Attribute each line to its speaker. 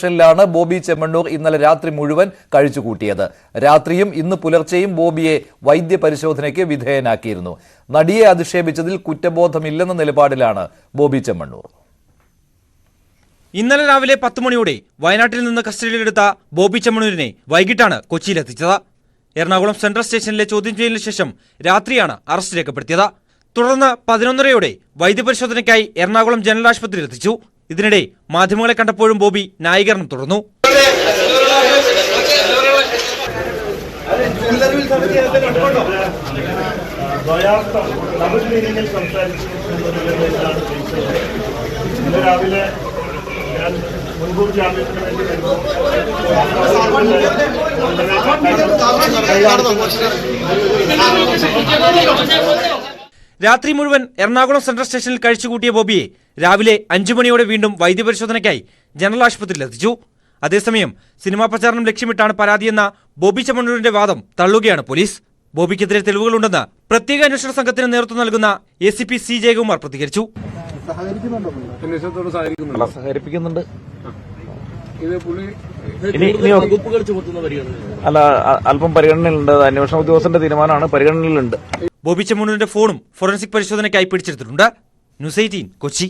Speaker 1: സ്റ്റേഷനിലാണ് ബോബി ചെമ്മണ്ണൂർ ഇന്നലെ രാത്രി മുഴുവൻ കഴിച്ചുകൂട്ടിയത്. രാത്രിയും ഇന്ന് പുലർച്ചെയും ബോബിയെ വൈദ്യപരിശോധനയ്ക്ക് വിധേയനാക്കിയിരുന്നു. നടിയെ അധിക്ഷേപിച്ചതിൽ കുറ്റബോധമില്ലെന്ന നിലപാടിലാണ് ബോബി ചെമ്മണ്ണൂർ.
Speaker 2: ഇന്നലെ രാവിലെ 10 മണിയോടെ വയനാട്ടിൽ നിന്ന് കസ്റ്റഡിയിലെടുത്ത ബോബി ചെമ്മണ്ണൂരിനെ വൈകിട്ടാണ് കൊച്ചിയിലെത്തിച്ചത്. എറണാകുളം സെൻട്രൽ സ്റ്റേഷനിലെ ചോദ്യം ചെയ്യലിന് ശേഷം രാത്രിയാണ് അറസ്റ്റ് രേഖപ്പെടുത്തിയത്. തുടർന്ന് 11:30യോടെ വൈദ്യപരിശോധനയ്ക്കായി എറണാകുളം ജനറൽ ആശുപത്രിയിൽ എത്തിച്ചു. ഇതിനിടെ മാധ്യമങ്ങളെ കണ്ടപ്പോഴും ബോബി ന്യായീകരണം തുടർന്നു. രാത്രി മുഴുവൻ എറണാകുളം സെൻട്രൽ സ്റ്റേഷനിൽ കഴിച്ചുകൂട്ടിയ ബോബിയെ രാവിലെ 5 മണിയോടെ വീണ്ടും വൈദ്യപരിശോധനയ്ക്കായി ജനറൽ ആശുപത്രിയിൽ എത്തിച്ചു. അതേസമയം സിനിമാ പ്രചാരണം ലക്ഷ്യമിട്ടാണ് പരാതിയെന്ന ബോബി ചെമ്മണ്ണൂരിന്റെ വാദം തള്ളുകയാണ് പോലീസ്. ബോബിക്കെതിരെ തെളിവുകളുണ്ടെന്ന് പ്രത്യേക അന്വേഷണ സംഘത്തിന് നേതൃത്വം നൽകുന്ന ACP C ജയകുമാർ പ്രതികരിച്ചു.
Speaker 3: അല്ല, അല്പം പരിഗണനയിലുണ്ട്. അന്വേഷണ ഉദ്യോഗസ്ഥന്റെ തീരുമാനമാണ്, പരിഗണനയിലുണ്ട്.
Speaker 2: ബോബി ചെമ്മണ്ണൂരിന്റെ ഫോണും ഫോറൻസിക് പരിശോധനയ്ക്കായി പിടിച്ചെടുത്തിട്ടുണ്ട്. ന്യൂസ് 18 കൊച്ചി.